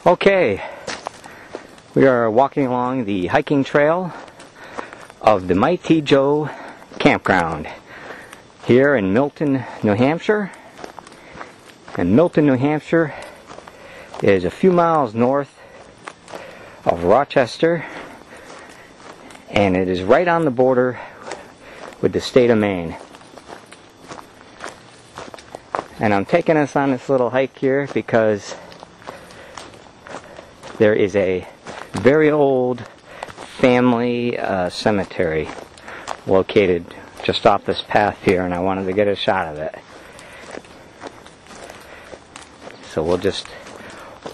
Okay, we are walking along the hiking trail of the Mi-Te-Jo Campground here in Milton, New Hampshire. And Milton, New Hampshire is a few miles north of Rochester, and it is right on the border with the state of Maine. And I'm taking us on this little hike here because there is a very old family cemetery located just off this path here, and I wanted to get a shot of it. So we'll just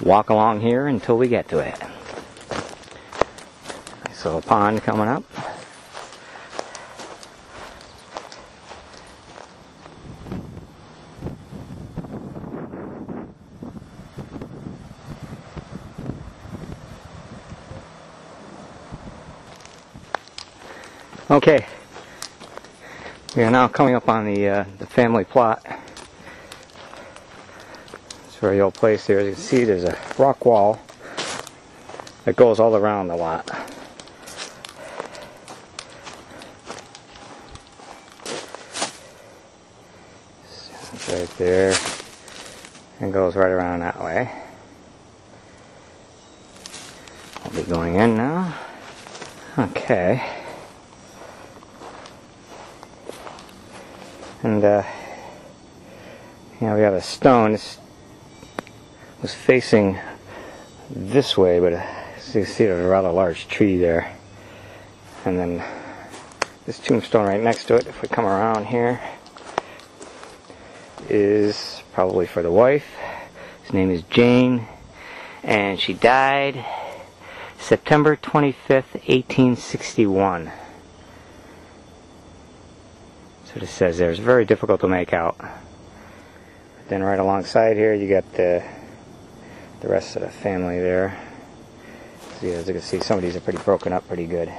walk along here until we get to it. Nice little pond coming up. Okay, we are now coming up on the family plot. It's a very old place here. As you can see, there's a rock wall that goes all around the lot. It's right there and goes right around that way. I'll be going in now. Okay. And we have a stone. This was facing this way, but as you can see, there's a rather large tree there. And then this tombstone right next to it, if we come around here, is probably for the wife. His name is Jane, and she died September 25th, 1861. What it says there is very difficult to make out. Then right alongside here you got the rest of the family there. See, as you can see, some of these are pretty broken up pretty good.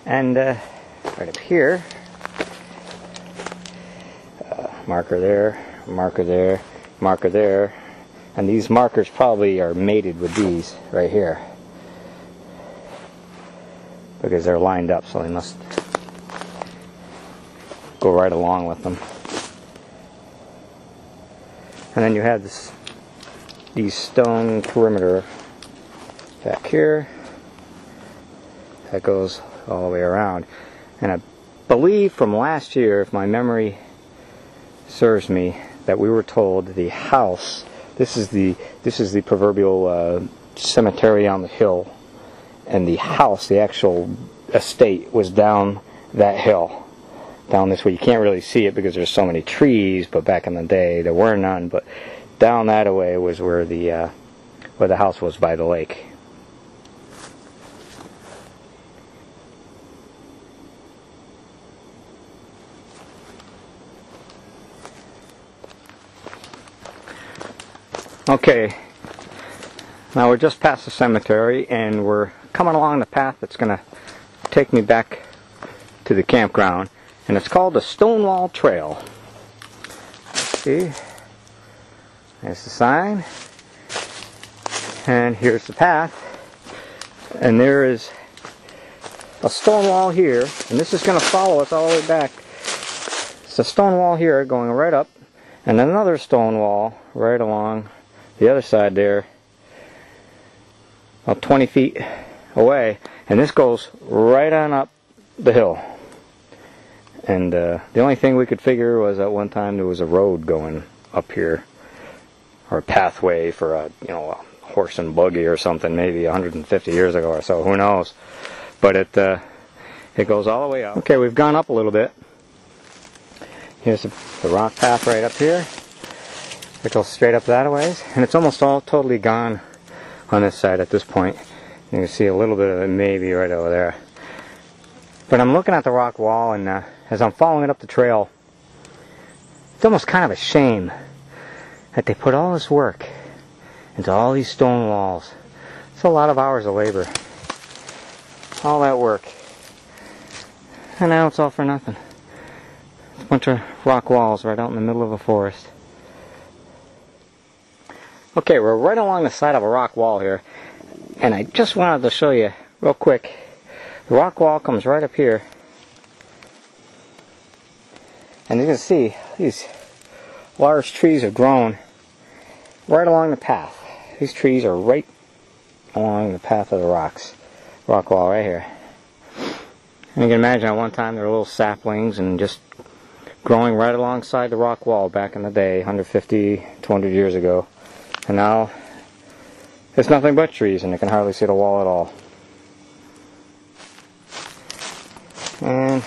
And right up here, marker there, marker there, marker there, and these markers probably are mated with these right here, because they're lined up, so they must go right along with them. And then you have these stone perimeter back here that goes all the way around. And I believe from last year, if my memory serves me, that we were told the house, this is the proverbial cemetery on the hill, and the house, the actual estate, was down that hill, down this way. You can't really see it because there's so many trees, but back in the day there were none. But down that way was where the house was, by the lake. Okay, now we're just past the cemetery, and we're coming along the path that's going to take me back to the campground, and it's called the Stonewall Trail. See, there's the sign, and here's the path, and there is a stone wall here, and this is going to follow us all the way back. It's a stone wall here going right up, and another stone wall right along the other side there, about 20 feet away, and this goes right on up the hill. And the only thing we could figure was at one time there was a road going up here, or a pathway for a horse and buggy or something, maybe 150 years ago or so, who knows. But it goes all the way up. Okay, we've gone up a little bit. Here's the rock path right up here. It goes straight up that ways, and it's almost all totally gone on this side at this point. You can see a little bit of it maybe right over there. But I'm looking at the rock wall, and as I'm following it up the trail, it's almost kind of a shame that they put all this work into all these stone walls. It's a lot of hours of labor. All that work. And now it's all for nothing. It's a bunch of rock walls right out in the middle of a forest. Okay, we're right along the side of a rock wall here, and I just wanted to show you real quick. The rock wall comes right up here, and you can see these large trees have grown right along the path. These trees are right along the path of the rock wall right here. And you can imagine at one time there were little saplings and just growing right alongside the rock wall back in the day, 150, 200 years ago. And now it's nothing but trees, and you can hardly see the wall at all. And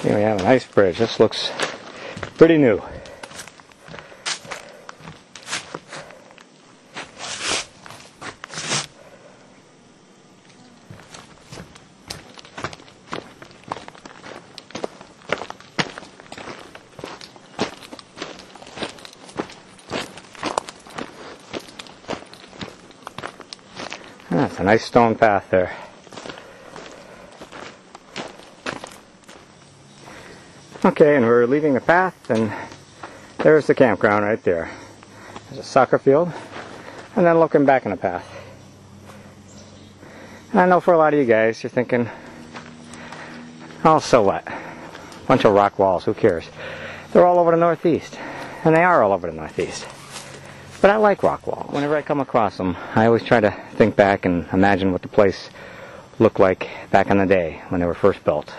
here we have a nice bridge. This looks pretty new. That's a nice stone path there. Okay, and we're leaving the path, and there's the campground right there. There's a soccer field, and then looking back in the path. And I know for a lot of you guys, you're thinking, oh, so what? Bunch of rock walls, who cares? They're all over the Northeast, and they are all over the Northeast. But I like rock wall. Whenever I come across them, I always try to think back and imagine what the place looked like back in the day when they were first built.